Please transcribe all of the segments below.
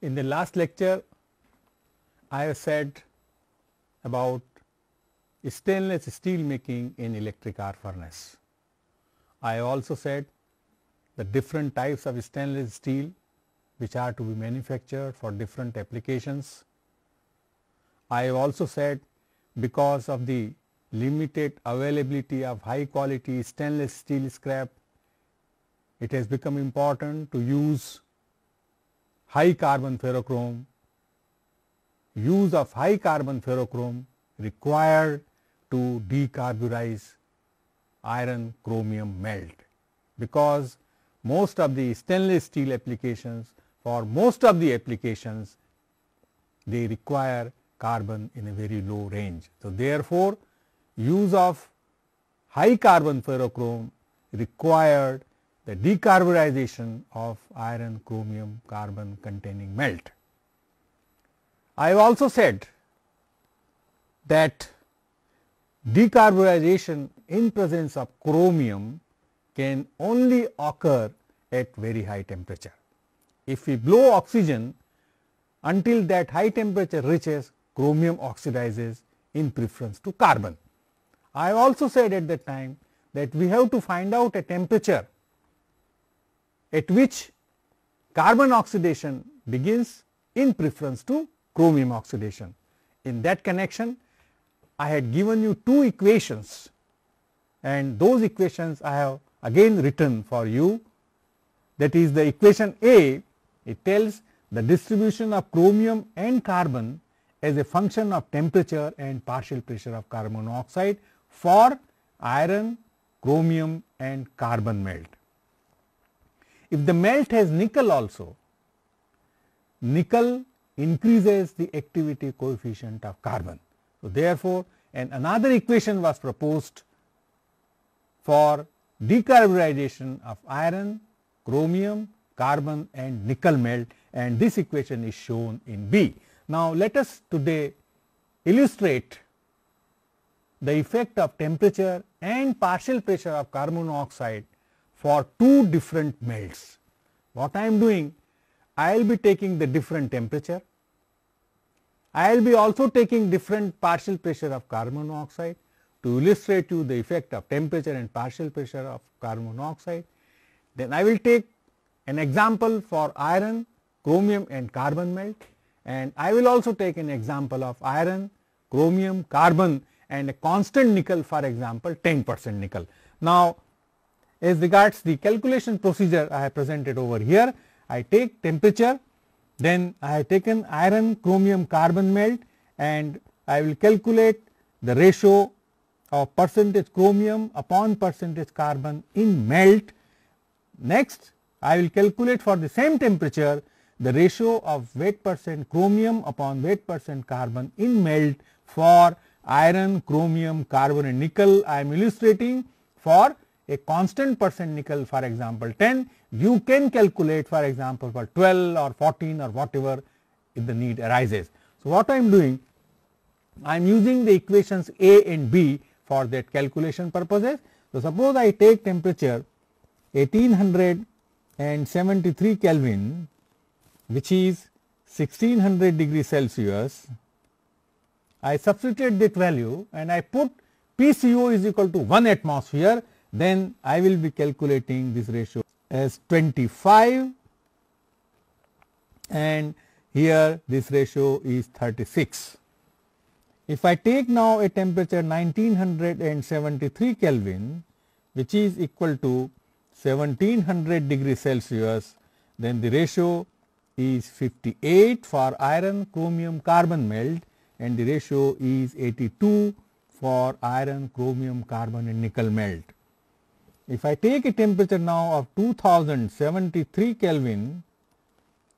In the last lecture, I have said about stainless steel making in electric arc furnace. I have also said the different types of stainless steel which are to be manufactured for different applications. I have also said because of the limited availability of high quality stainless steel scrap, it has become important to use high carbon ferrochrome. Use of high carbon ferrochrome required to decarburize iron chromium melt, because most of the stainless steel applications, for most of the applications, they require carbon in a very low range. So, therefore, use of high carbon ferrochrome required the decarburization of iron chromium carbon containing melt. I have also said that decarburization in presence of chromium can only occur at very high temperature. If we blow oxygen until that high temperature reaches, chromium oxidizes in preference to carbon. I have also said at that time that we have to find out a temperature at which carbon oxidation begins in preference to chromium oxidation. In that connection, I had given you two equations, and those equations I have again written for you. That is the equation A. It tells the distribution of chromium and carbon as a function of temperature and partial pressure of carbon monoxide for iron, chromium and carbon melt. If the melt has nickel also, nickel increases the activity coefficient of carbon. So, therefore, another equation was proposed for decarburization of iron, chromium, carbon and nickel melt, and this equation is shown in B. Now, let us today illustrate the effect of temperature and partial pressure of carbon monoxide for two different melts. What I am doing, I will be taking the different temperature, I will be also taking different partial pressure of carbon monoxide to illustrate you the effect of temperature and partial pressure of carbon monoxide. Then I will take an example for iron, chromium and carbon melt, and I will also take an example of iron, chromium, carbon and a constant nickel, for example 10% nickel. Now, as regards the calculation procedure I have presented over here, I take temperature, then I have taken iron, chromium, carbon melt, and I will calculate the ratio of percentage chromium upon percentage carbon in melt. Next, I will calculate for the same temperature the ratio of weight percent chromium upon weight percent carbon in melt for iron, chromium, carbon and nickel. I am illustrating for a constant percent nickel, for example 10, you can calculate for example for 12 or 14 or whatever if the need arises. So, what I am doing, I am using the equations A and B for that calculation purposes. So, suppose I take temperature 1873 Kelvin, which is 1600 degrees Celsius. I substitute that value and I put PCO is equal to 1 atmosphere, then I will be calculating this ratio as 25 and here this ratio is 36. If I take now a temperature 1973 Kelvin, which is equal to 1700 degrees Celsius, then the ratio is 58 for iron, chromium, carbon melt and the ratio is 82 for iron, chromium, carbon and nickel melt. If I take a temperature now of 2073 Kelvin,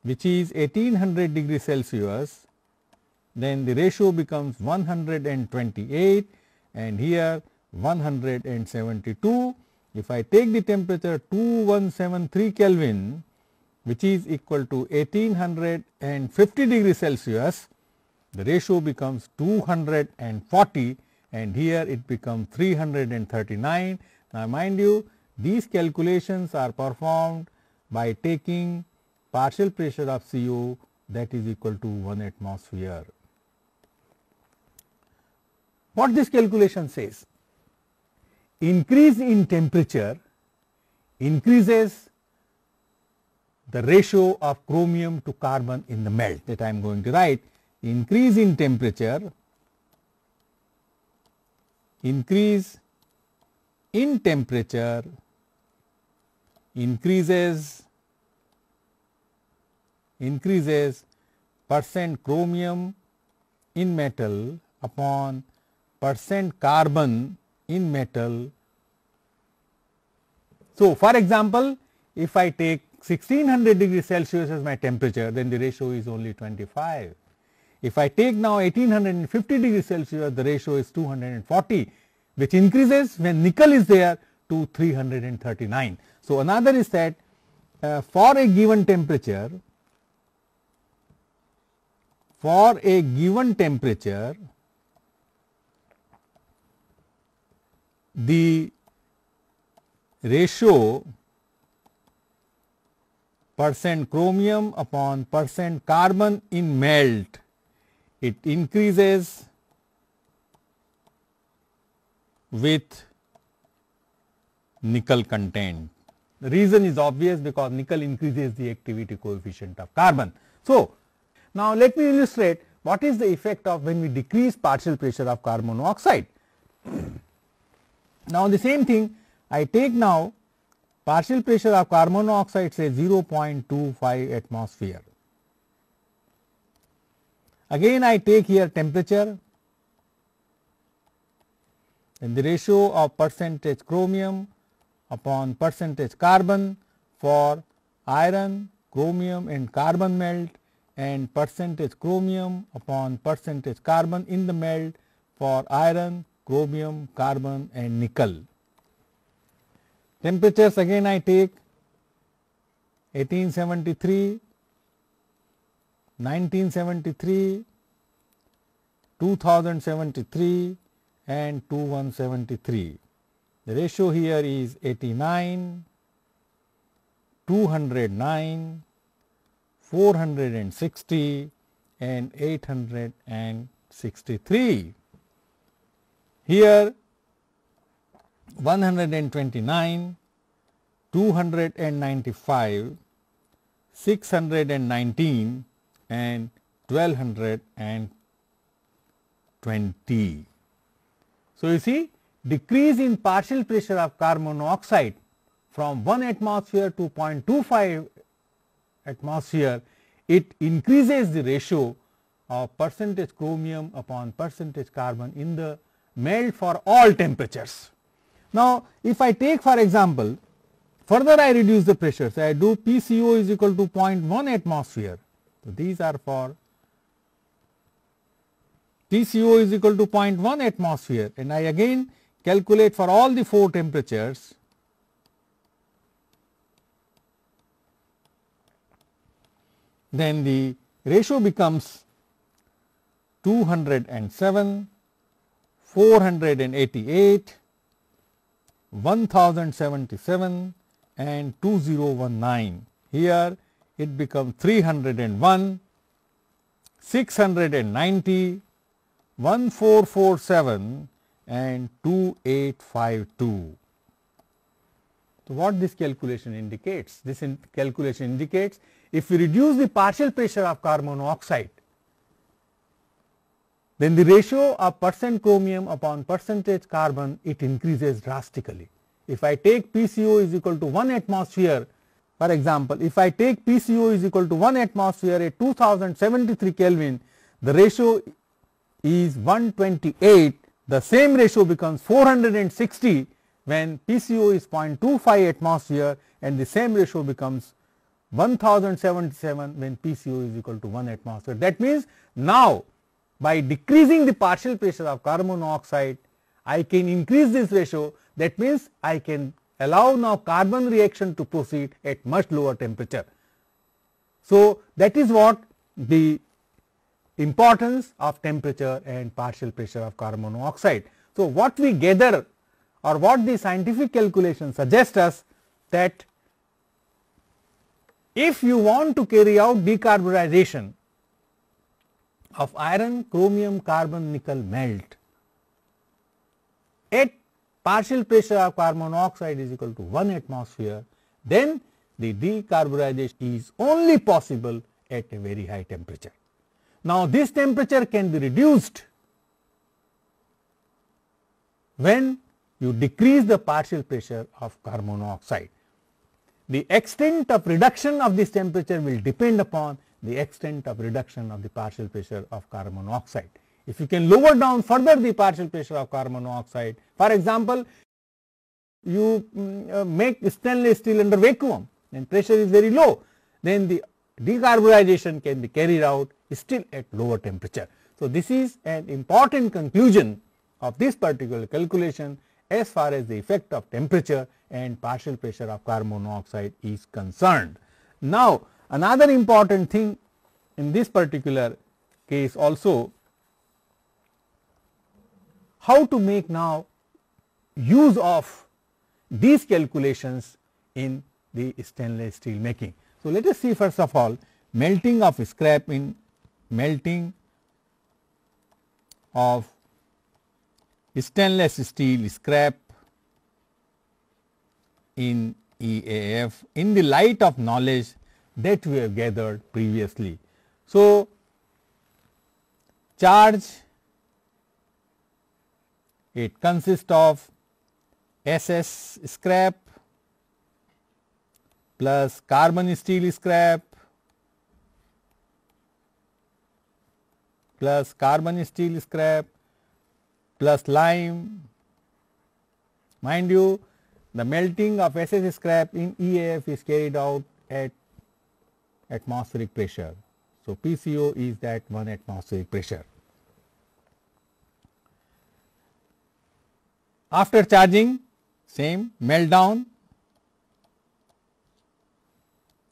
which is 1800 degrees Celsius, then the ratio becomes 128 and here 172. If I take the temperature 2173 Kelvin, which is equal to 1850 degrees Celsius, the ratio becomes 240 and here it becomes 339. Now, mind you, these calculations are performed by taking partial pressure of CO that is equal to 1 atmosphere. What this calculation says? Increase in temperature increases the ratio of chromium to carbon in the melt. That I am going to write. Increase in temperature, increase in temperature increases percent chromium in metal upon percent carbon in metal. So, for example, if I take 1600 degrees Celsius as my temperature, then the ratio is only 25. If I take now 1850 degrees Celsius, the ratio is 240, which increases when nickel is there to 339. So, another is that for a given temperature, the ratio percent chromium upon percent carbon in melt, it increases with nickel content. The reason is obvious, because nickel increases the activity coefficient of carbon. So, now let me illustrate what is the effect of when we decrease partial pressure of carbon monoxide. Now, the same thing I take now partial pressure of carbon monoxide, say 0.25 atmosphere. Again I take here temperature, and the ratio of percentage chromium upon percentage carbon for iron, chromium and carbon melt, and percentage chromium upon percentage carbon in the melt for iron, chromium, carbon and nickel. Temperatures again I take 1873, 1973, 2073 and 2173. The ratio here is 89, 209, 460 and 863. Here 129, 295, 619 and 1220. So, you see, decrease in partial pressure of carbon monoxide from 1 atmosphere to 0.25 atmosphere, it increases the ratio of percentage chromium upon percentage carbon in the melt for all temperatures. Now, if I take for example, further I reduce the pressure, so I do PCO is equal to 0.1 atmosphere. So, these are for PCO is equal to 0.1 atmosphere, and I again calculate for all the 4 temperatures. Then the ratio becomes 207, 488, 1077 and 2019. Here it becomes 301, 690, 1447 and 2852. So, what this calculation indicates? This calculation indicates if we reduce the partial pressure of carbon monoxide, then the ratio of percent chromium upon percentage carbon, it increases drastically. If I take PCO is equal to 1 atmosphere, for example, if I take PCO is equal to 1 atmosphere at 2073 Kelvin, the ratio is 128. The same ratio becomes 460 when PCO is 0.25 atmosphere, and the same ratio becomes 1077 when PCO is equal to 1 atmosphere. That means, now by decreasing the partial pressure of carbon monoxide, I can increase this ratio. That means, I can allow now carbon reaction to proceed at much lower temperature. So, that is what the importance of temperature and partial pressure of carbon monoxide. So, what we gather or what the scientific calculation suggests us, that if you want to carry out decarbonization of iron, chromium, carbon, nickel melt at partial pressure of carbon monoxide is equal to 1 atmosphere, then the decarburization is only possible at a very high temperature. Now, this temperature can be reduced when you decrease the partial pressure of carbon monoxide. The extent of reduction of this temperature will depend upon the extent of reduction of the partial pressure of carbon monoxide. If you can lower down further the partial pressure of carbon monoxide, for example, you make stainless steel under vacuum and pressure is very low, then the decarburization can be carried out still at lower temperature. So, this is an important conclusion of this particular calculation as far as the effect of temperature and partial pressure of carbon monoxide is concerned. Now, another important thing in this particular case also, how to make now use of these calculations in the stainless steel making. So, let us see first of all melting of scrap in melting of stainless steel scrap in EAF in the light of knowledge that we have gathered previously. So, charge, it consists of SS scrap plus carbon steel scrap plus carbon steel scrap plus lime. Mind you, the melting of SS scrap in EAF is carried out at atmospheric pressure. So, PCO is that 1 atmospheric pressure. After charging, same melt down,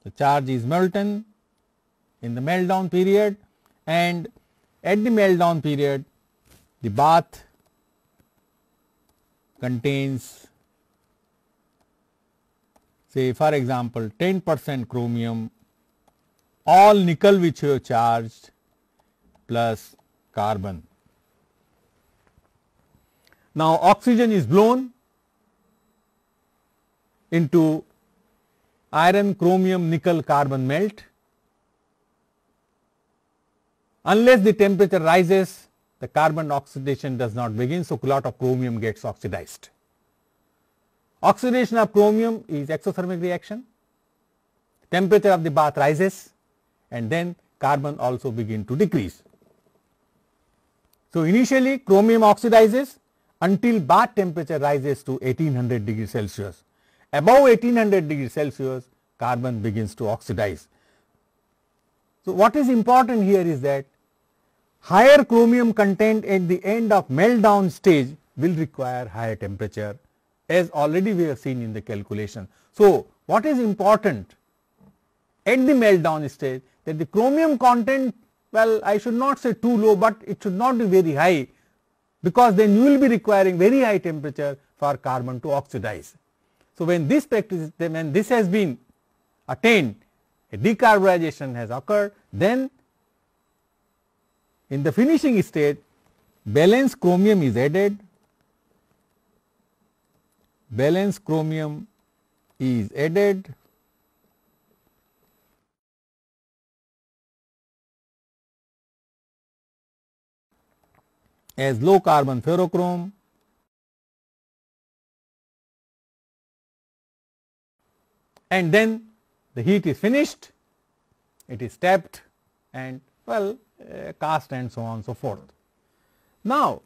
the charge is molten in the meltdown period, and at the meltdown period the bath contains, say for example 10% chromium, all nickel which you have charged plus carbon. Now, oxygen is blown into iron, chromium, nickel, carbon melt. Unless the temperature rises, the carbon oxidation does not begin, so a lot of chromium gets oxidized. Oxidation of chromium is exothermic reaction, temperature of the bath rises and then carbon also begin to decrease. So, initially chromium oxidizes until bath temperature rises to 1800 degrees Celsius. Above 1800 degrees Celsius, carbon begins to oxidize. So, what is important here is that higher chromium content at the end of meltdown stage will require higher temperature, as already we have seen in the calculation. So, what is important at the meltdown stage, that the chromium content, well, I should not say too low, but it should not be very high, because then you will be requiring very high temperature for carbon to oxidize. So, when this practice, when this has been attained, a decarburization has occurred, then in the finishing state balanced chromium is added, balanced chromium is added, as low carbon ferrochrome, and then the heat is finished, it is tapped and well cast and so on and so forth. Now,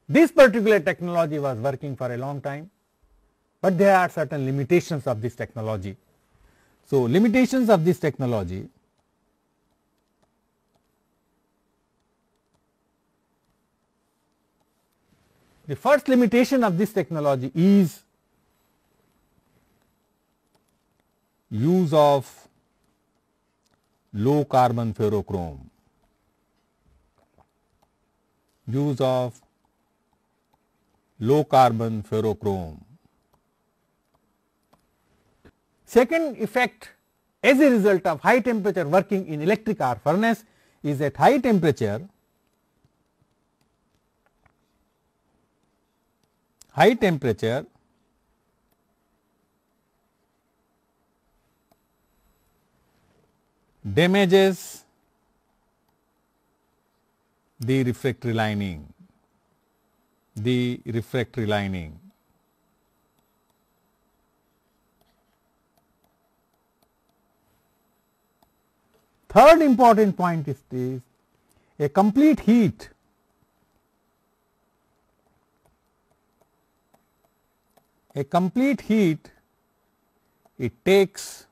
this particular technology was working for a long time, but there are certain limitations of this technology. So, limitations of this technology, the first limitation of this technology is use of low carbon ferrochrome, use of low carbon ferrochrome. Second effect as a result of high temperature working in electric arc furnace is at high temperature, damages the refractory lining. Third important point is this: a complete heat it takes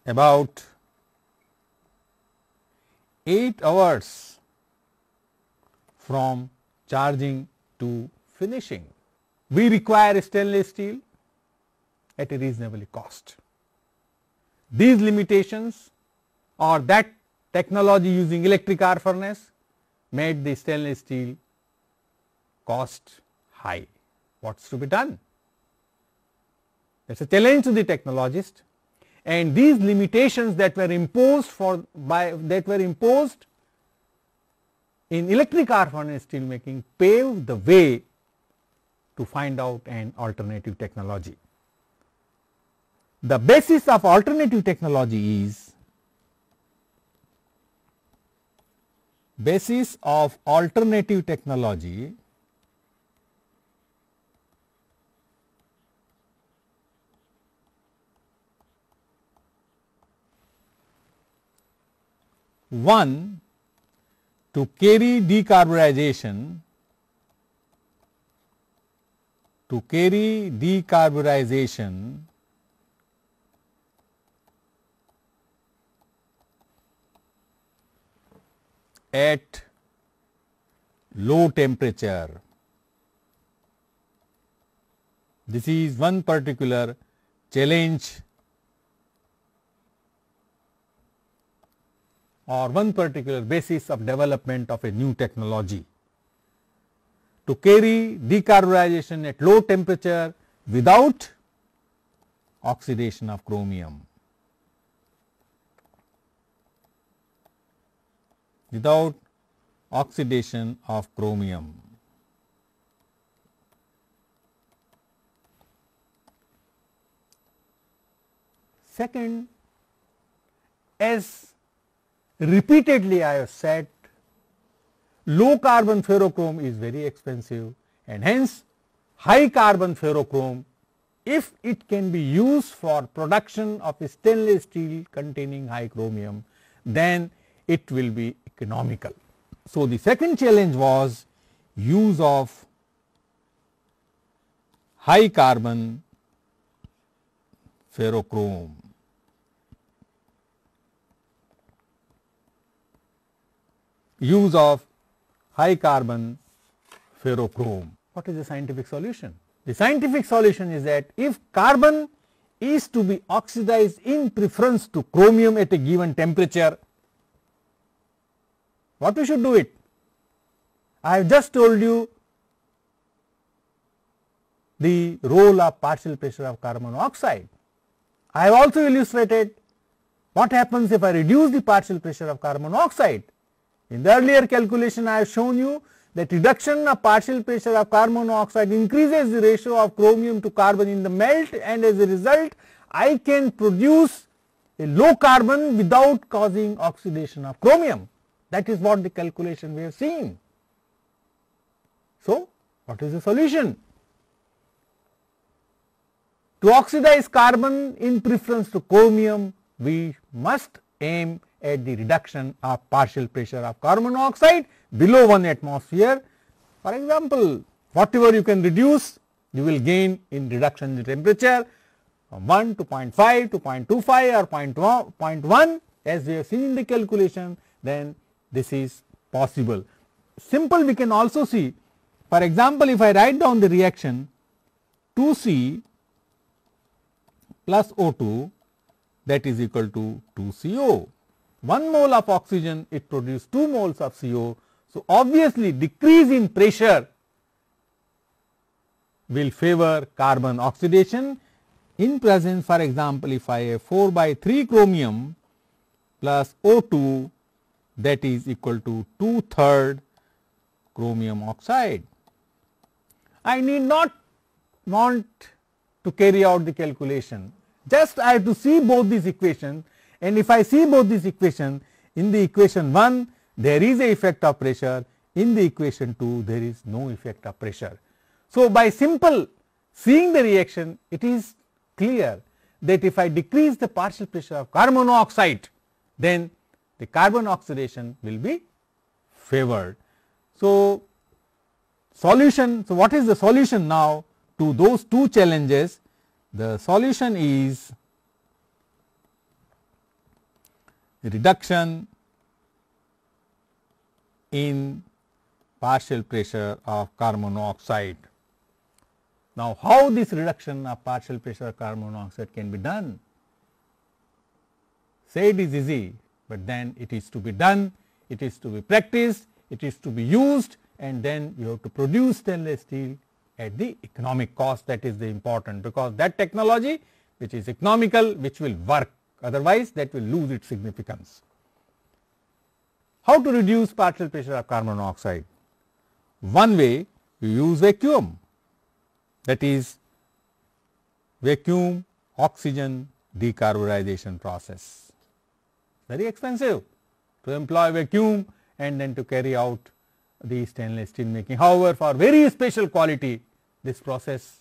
about 8 hours from charging to finishing. We require stainless steel at a reasonable cost. These limitations or that technology using electric arc furnace made the stainless steel cost high. What is to be done? That is a challenge to the technologist, and these limitations that were imposed in electric arc furnace steel making paved the way to find out an alternative technology. The basis of alternative technology is one, to carry decarburization at low temperature. This is one particular challenge or one particular basis of development of a new technology, to carry decarburization at low temperature without oxidation of chromium. Second, as repeatedly I have said, low carbon ferrochrome is very expensive, and hence high carbon ferrochrome, if it can be used for production of a stainless steel containing high chromium, then it will be economical. So, the second challenge was use of high carbon ferrochrome. What is the scientific solution? The scientific solution is that if carbon is to be oxidized in preference to chromium at a given temperature, what we should do it? I have just told you the role of partial pressure of carbon monoxide. I have also illustrated what happens if I reduce the partial pressure of carbon monoxide. In the earlier calculation, I have shown you that reduction of partial pressure of carbon monoxide increases the ratio of chromium to carbon in the melt, and as a result I can produce a low carbon without causing oxidation of chromium. That is what the calculation we have seen. So, what is the solution? To oxidize carbon in preference to chromium, we must aim at the reduction of partial pressure of carbon monoxide below 1 atmosphere. For example, whatever you can reduce, you will gain in reduction in temperature from 1 to 0.5 to 0.25 or 0.1 as we have seen in the calculation, then this is possible. Simple, we can also see, for example, if I write down the reaction 2C plus O2, that is equal to 2CO. 1 mole of oxygen, it produces 2 moles of CO. So, obviously decrease in pressure will favor carbon oxidation. In presence, for example, if I have 4/3 chromium plus O2, that is equal to 2/3 chromium oxide. I need not want to carry out the calculation, just I have to see both these equations, and if I see both these equations, in the equation 1 there is a effect of pressure, in the equation 2 there is no effect of pressure. So, by simple seeing the reaction, it is clear that if I decrease the partial pressure of carbon monoxide, then the carbon oxidation will be favored. So, solution. So, what is the solution now to those two challenges? The solution is reduction in partial pressure of carbon monoxide. Now, how this reduction of partial pressure of carbon monoxide can be done? Say it is easy, but then it is to be done, it is to be practiced, it is to be used, and then you have to produce stainless steel at the economic cost. That is the important, because that technology which is economical, which will work, otherwise that will lose its significance. How to reduce partial pressure of carbon monoxide? One way, you use vacuum, that is vacuum oxygen decarburization process. Very expensive to employ vacuum and then to carry out the stainless steel making. However, for very special quality, this process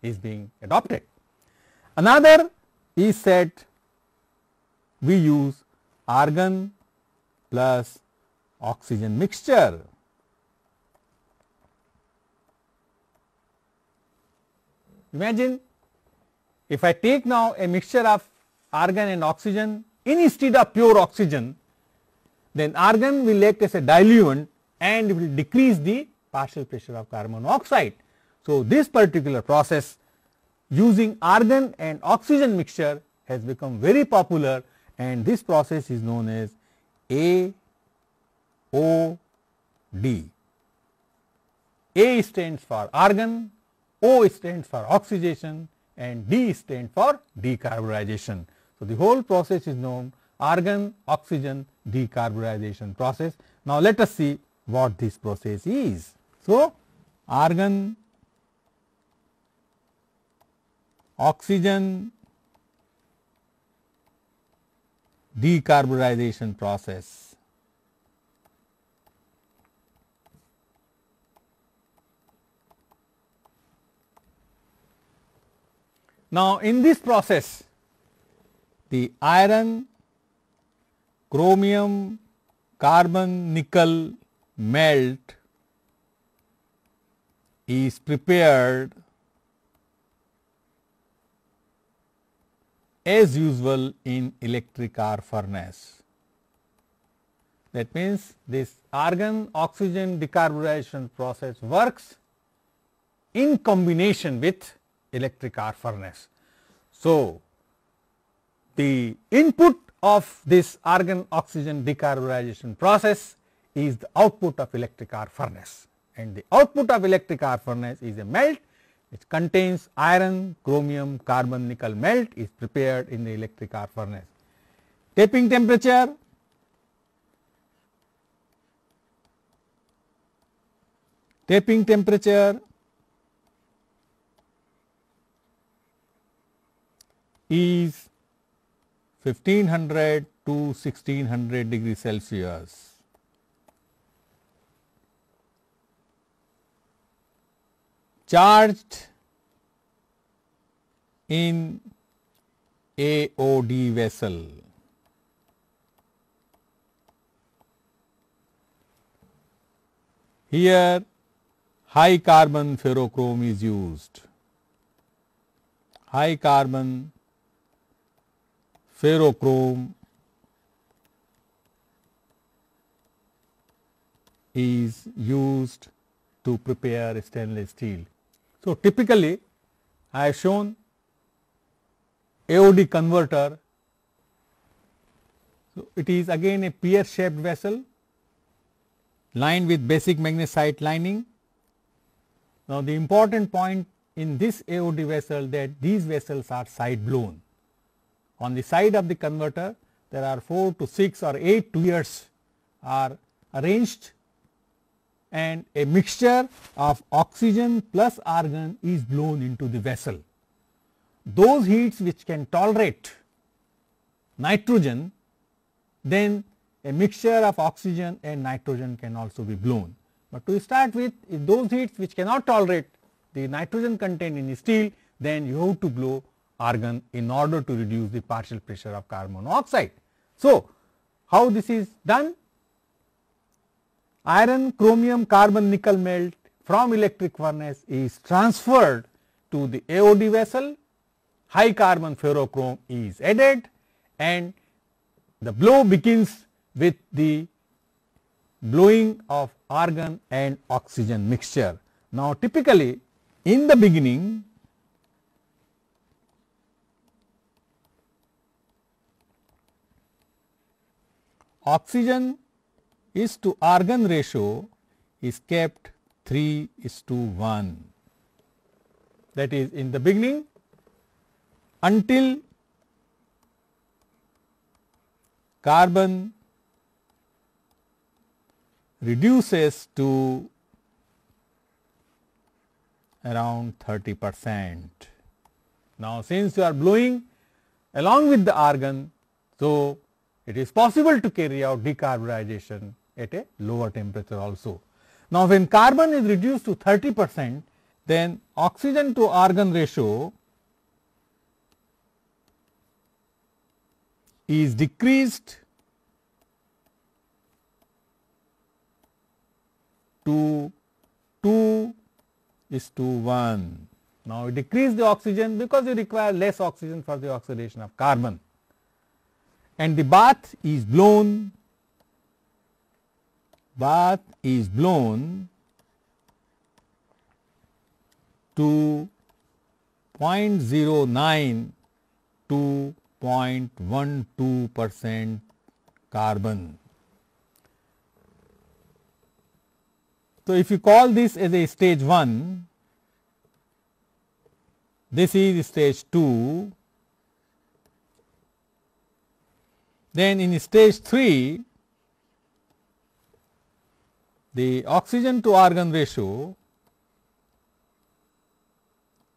is being adopted. Another is that we use argon plus oxygen mixture. Imagine if I take now a mixture of argon and oxygen instead of pure oxygen, then argon will act as a diluent and will decrease the partial pressure of carbon monoxide. So, this particular process using argon and oxygen mixture has become very popular, and this process is known as AOD. A stands for argon, O stands for oxidation, and D stands for decarburization. So, the whole process is known argon oxygen decarburization process. Now, let us see what this process is. So, argon oxygen decarburization process. Now, in this process, the iron, chromium, carbon, nickel melt is prepared as usual in electric arc furnace. That means, this argon oxygen decarburization process works in combination with electric arc furnace. So, the input of this argon oxygen decarburization process is the output of electric arc furnace, and the output of electric arc furnace is a melt which contains iron, chromium, carbon, nickel melt is prepared in the electric arc furnace. Tapping temperature, is 1500 to 1600 degrees Celsius. Charged in AOD vessel. Here high carbon ferrochrome is used. High carbon ferrochrome is used to prepare stainless steel. So, typically I have shown AOD converter. So, it is again a pear shaped vessel lined with basic magnesite lining. Now, the important point in this AOD vessel that these vessels are side blown. On the side of the converter, there are 4 to 6 or 8 tuyers are arranged, and a mixture of oxygen plus argon is blown into the vessel. Those heats which can tolerate nitrogen, then a mixture of oxygen and nitrogen can also be blown. But to start with, if those heats which cannot tolerate the nitrogen content in the steel, then you have to blow argon in order to reduce the partial pressure of carbon monoxide. So, how this is done? Iron, chromium, carbon, nickel melt from electric furnace is transferred to the AOD vessel, high carbon ferrochrome is added, and the blow begins with the blowing of argon and oxygen mixture. Now, typically in the beginning, oxygen is to argon ratio is kept 3:1. That is, in the beginning, until carbon reduces to around 30%. Now, since you are blowing along with the argon, so it is possible to carry out decarburization at a lower temperature also. Now, when carbon is reduced to 30%, then oxygen to argon ratio is decreased to 2:1. Now, you decrease the oxygen because you require less oxygen for the oxidation of carbon, and the bath is blown to 0.09 to 0.12% carbon. So, if you call this as a stage 1, this is stage 2, then in stage 3, the oxygen to argon ratio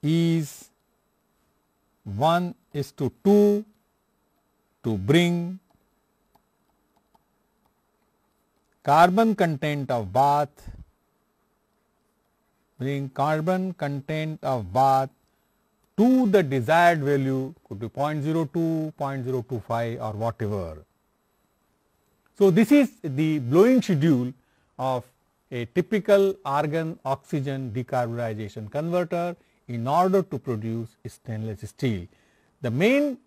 is 1:2 to bring carbon content of bath to the desired value, could be 0.02, 0.025 or whatever. So, this is the blowing schedule of a typical argon oxygen decarburization converter in order to produce stainless steel. The main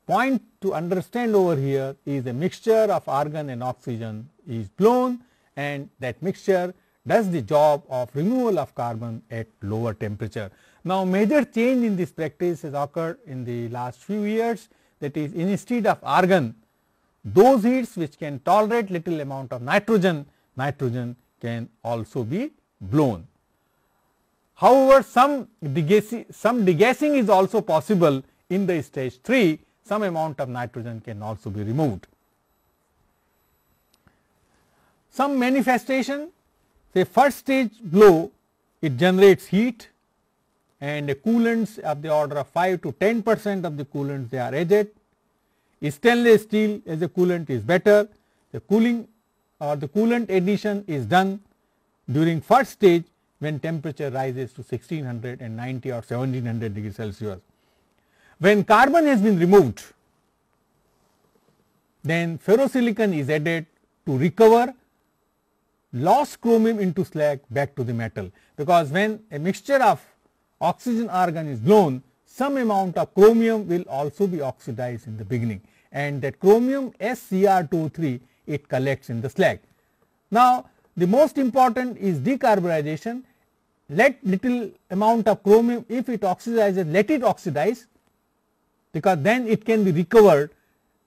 point to understand over here is a mixture of argon and oxygen is blown, and that mixture does the job of removal of carbon at lower temperature. Now, major change in this practice has occurred in the last few years, that is, instead of argon, those heats which can tolerate little amount of nitrogen can also be blown. However, some degassing is also possible in the stage 3, some amount of nitrogen can also be removed. Some manifestation, say first stage blow, it generates heat, and coolants of the order of 5 to 10% of the coolants they are added. Stainless steel as a coolant is better. The cooling or the coolant addition is done during first stage when temperature rises to 1690 or 1700 degrees Celsius. When carbon has been removed, then ferrosilicon is added to recover lost chromium into slag back to the metal, because when a mixture of oxygen argon is blown, some amount of chromium will also be oxidized in the beginning, and that chromium SCr2O3 it collects in the slag. Now, the most important is decarburization. Let little amount of chromium, if it oxidizes, let it oxidize, because then it can be recovered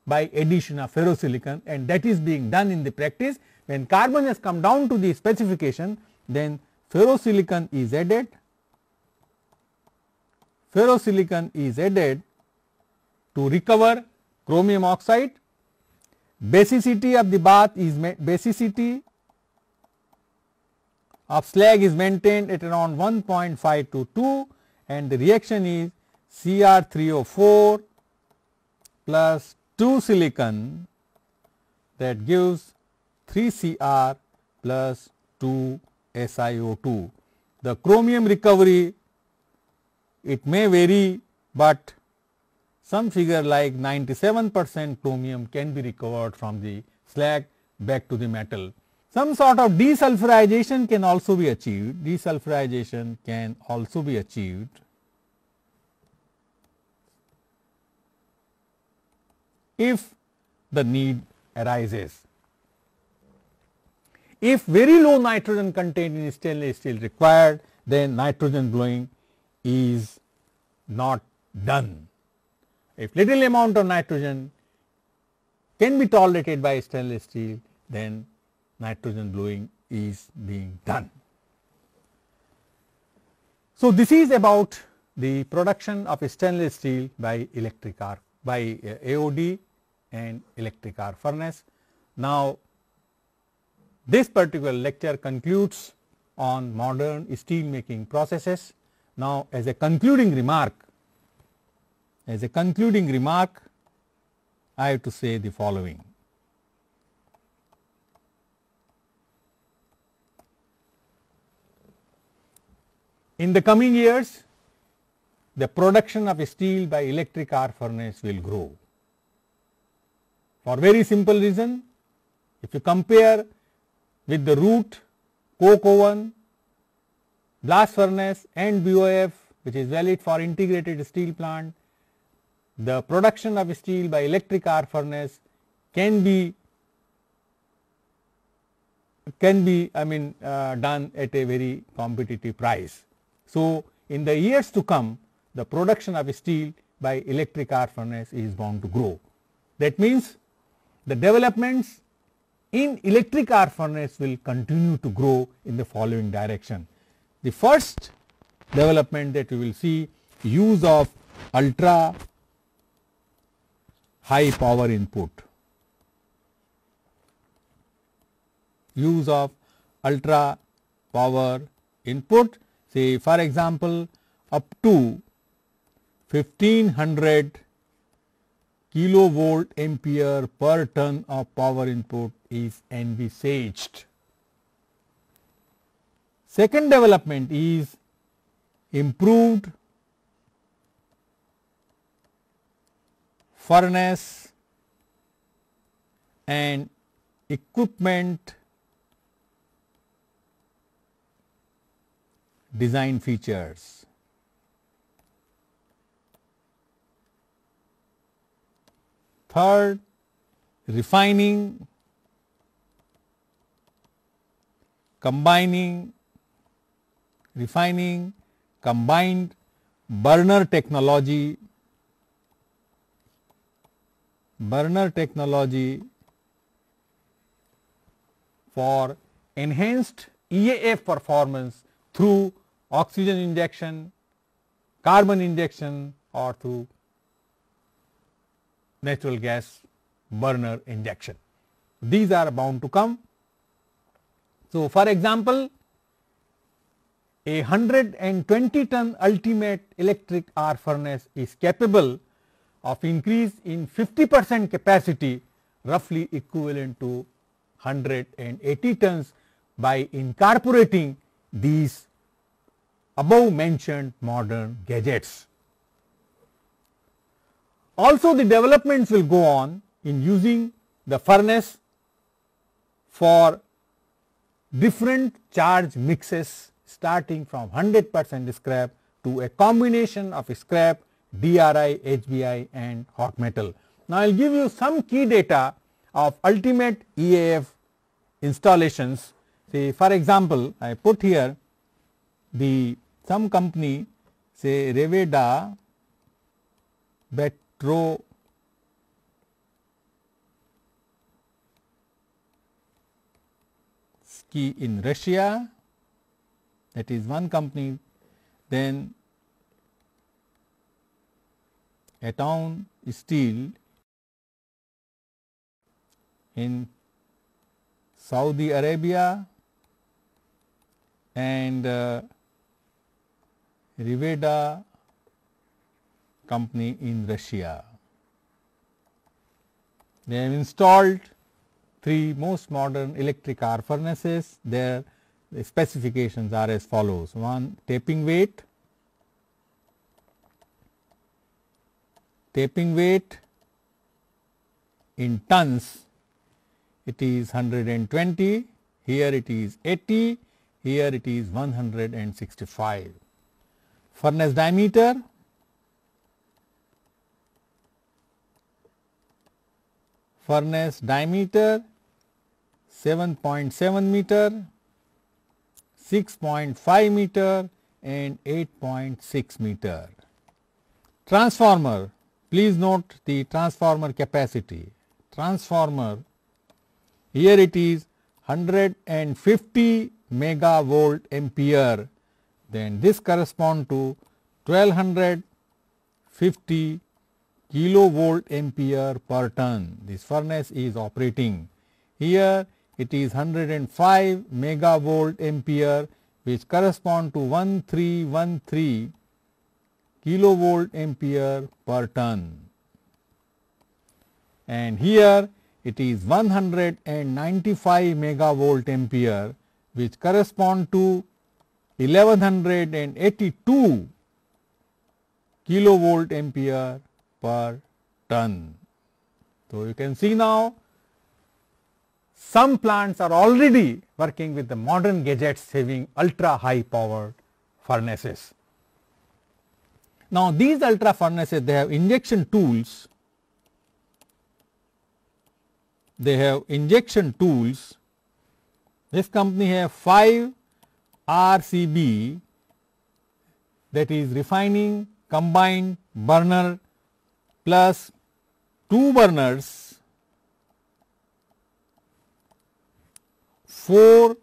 by addition of ferrosilicon, and that is being done in the practice. When carbon has come down to the specification, then ferrosilicon is added to recover chromium oxide. Basicity of the bath is basicity of slag is maintained at around 1.5 to 2, and the reaction is Cr3O4 plus 2 silicon, that gives 3 Cr plus 2 SiO2. The chromium recovery, it may vary, but some figure like 97% chromium can be recovered from the slag back to the metal. Some sort of desulfurization can also be achieved. Desulfurization can also be achieved if the need arises. If very low nitrogen content in stainless steel required, then nitrogen blowing is not done. If little amount of nitrogen can be tolerated by stainless steel, then nitrogen blowing is being done. So, this is about the production of stainless steel by electric arc, by AOD and electric arc furnace. Now, this particular lecture concludes on modern steel making processes. Now, as a concluding remark, I have to say the following. In the coming years, the production of steel by electric arc furnace will grow. For very simple reason, if you compare with the route, coke oven, blast furnace and BOF, which is valid for integrated steel plant, the production of steel by electric arc furnace can be done at a very competitive price. So, in the years to come, the production of steel by electric arc furnace is bound to grow. That means, the developments in electric arc furnace will continue to grow in the following direction. The first development that we will see, use of ultra high power input. Use of ultra power input, say for example, up to 1500 kilovolt ampere per ton of power input is envisaged. Second development is improved furnace and equipment design features. Third, refining, combined burner technology for enhanced EAF performance through oxygen injection, carbon injection, or through natural gas burner injection. These are bound to come. So, for example, a 120 ton ultimate electric arc furnace is capable of increase in 50% capacity, roughly equivalent to 180 tons, by incorporating these above mentioned modern gadgets. Also, the developments will go on in using the furnace for different charge mixes, starting from 100% scrap to a combination of scrap, DRI, HBI and hot metal. Now, I will give you some key data of ultimate EAF installations. Say for example, I put here some company, say Reveda Petrovsky in Russia, that is one company. Then Aton Steel in Saudi Arabia and Riveda company in Russia. They have installed 3 most modern electric arc furnaces. Their specifications are as follows: 1, tapping weight in tons, it is 120, here it is 80, here it is 165. Furnace diameter, furnace diameter 7.7 meter, 6.5 meter and 8.6 meter. Transformer, please note the transformer capacity. Transformer, here it is 150 megavolt ampere, then this corresponds to 1250 kilovolt ampere per ton. This furnace is operating. Here it is 105 megavolt ampere, which correspond to 1313 kilovolt ampere per ton, and here it is 195 megavolt ampere, which correspond to 1182 kilovolt ampere per ton. So, you can see now some plants are already working with the modern gadgets having ultra high powered furnaces. Now, these ultra furnaces, they have injection tools. This company have 5 RCB, that is refining combined burner plus 2 burners, 4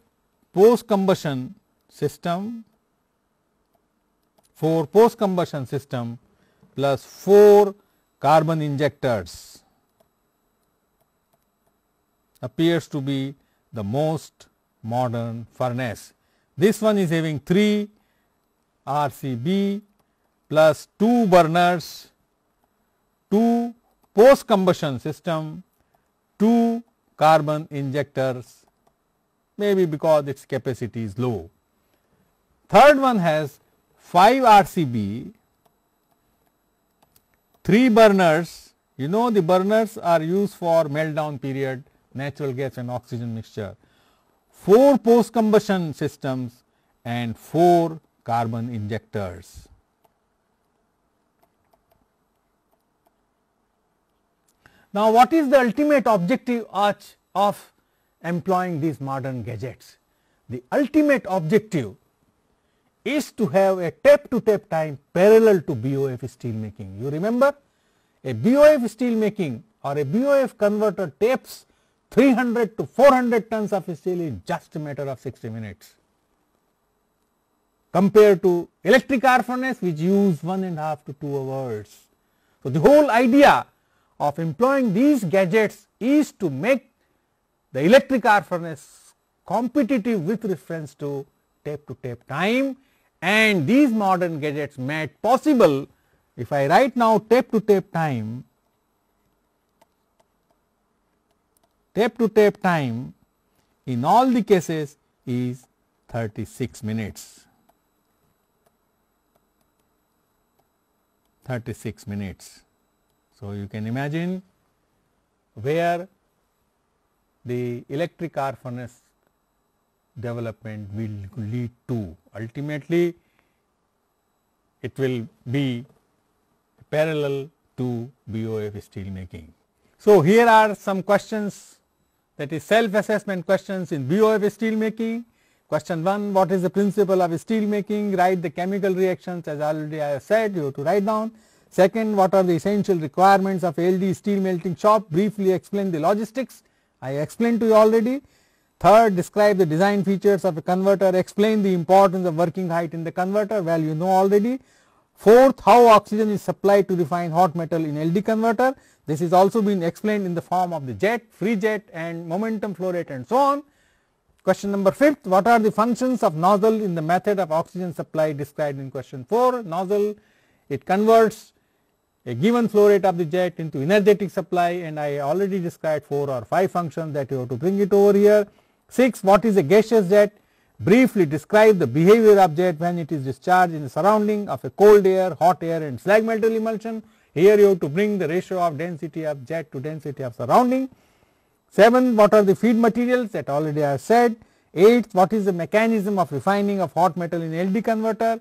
post combustion system, plus 4 carbon injectors. Appears to be the most modern furnace. This one is having 3 RCB plus 2 burners, 2 post combustion system, 2 carbon injectors, maybe because its capacity is low. Third one has 5 RCB, 3 burners. You know, the burners are used for meltdown period, natural gas and oxygen mixture, 4 post combustion systems and 4 carbon injectors. Now, what is the ultimate objective of employing these modern gadgets? The ultimate objective is to have a tap to tap time parallel to BOF steel making. You remember, a BOF steel making or a BOF converter taps 300 to 400 tons of steel in just a matter of 60 minutes, compared to electric arc furnace which use 1.5 to 2 hours. So, the whole idea of employing these gadgets is to make the electric arc furnace competitive with reference to tap time, and these modern gadgets made possible. If I write now tap to tap time in all the cases is 36 minutes. 36 minutes. So, you can imagine where the electric arc furnace development will lead to. Ultimately, it will be parallel to BOF steel making. So, here are some questions, that is self assessment questions in BOF steel making. Question 1, what is the principle of steel making? Write the chemical reactions, as already I have said, you have to write down. Second, what are the essential requirements of ALD steel melting shop? Briefly explain the logistics, I explained to you already. Third, describe the design features of a converter, explain the importance of working height in the converter, well you know already. Fourth, how oxygen is supplied to refine hot metal in LD converter. This is also been explained in the form of the jet, free jet and momentum flow rate and so on. Question number 5th, what are the functions of nozzle in the method of oxygen supply described in question 4? Nozzle, it converts a given flow rate of the jet into energetic supply, and I already described 4 or 5 functions that you have to bring it over here. 6, what is a gaseous jet? Briefly describe the behavior of jet when it is discharged in the surrounding of a cold air, hot air and slag metal emulsion. Here you have to bring the ratio of density of jet to density of surrounding. 7, what are the feed materials? That already I have said. 8, what is the mechanism of refining of hot metal in LD converter?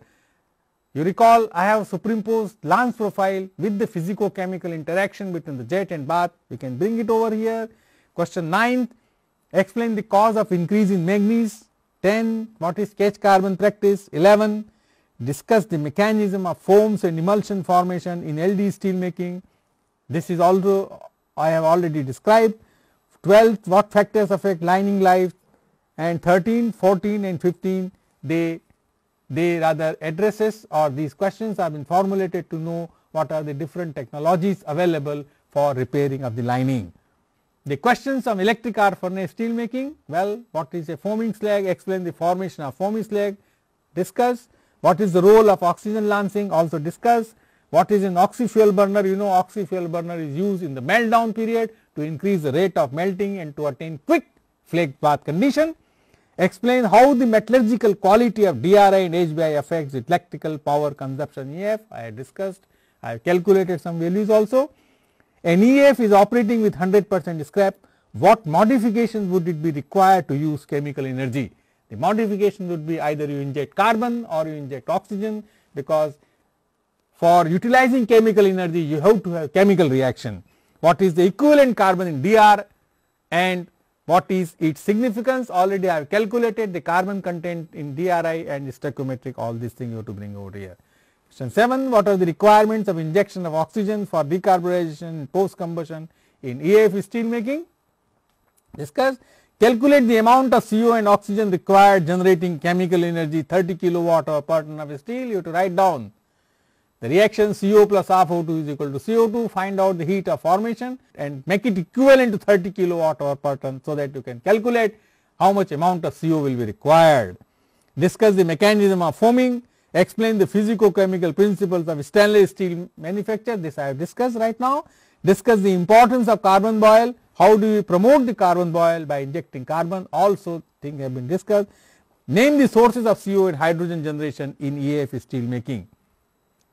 You recall I have superimposed Lance profile with the physico-chemical interaction between the jet and bath. We can bring it over here. Question 9, explain the cause of increase in manganese. 10, what is sketch carbon practice? 11, discuss the mechanism of foams and emulsion formation in LD steel making. This is also I have already described. 12, what factors affect lining life? And 13, 14 and 15 they rather addresses, or these questions have been formulated to know what are the different technologies available for repairing of the lining. The questions on electric arc furnace steel making, well, what is a foaming slag? Explain the formation of foaming slag, discuss. What is the role of oxygen lancing? Also discuss. What is an oxy-fuel burner? You know, oxy-fuel burner is used in the meltdown period to increase the rate of melting and to attain quick flake bath condition. Explain how the metallurgical quality of DRI and HBI affects the electrical power consumption EF. I have discussed, I have calculated some values also. An EF is operating with 100% scrap. What modifications would it be required to use chemical energy? The modification would be either you inject carbon or you inject oxygen, because for utilizing chemical energy you have to have chemical reaction. What is the equivalent carbon in DR and what is its significance? Already I have calculated the carbon content in DRI and stoichiometric, all these things you have to bring over here. Question 7, what are the requirements of injection of oxygen for decarbonization and post combustion in EAF steel making? Discuss. Calculate the amount of CO and oxygen required generating chemical energy 30 kilowatt hour per ton of steel. You have to write down the reaction CO plus half O2 is equal to CO2, find out the heat of formation and make it equivalent to 30 kilowatt hour per ton, so that you can calculate how much amount of CO will be required. Discuss the mechanism of foaming, explain the physico-chemical principles of stainless steel manufacture. This I have discussed right now. Discuss the importance of carbon boil, how do we promote the carbon boil? By injecting carbon, also things have been discussed. Name the sources of CO and hydrogen generation in EAF steel making.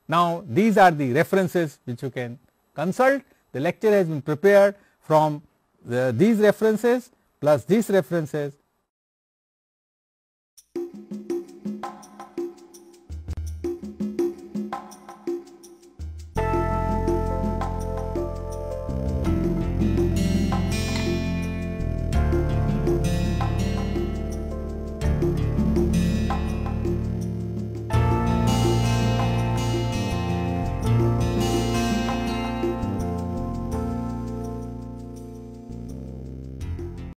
Now these are the references which you can consult. The lecture has been prepared from these references plus these references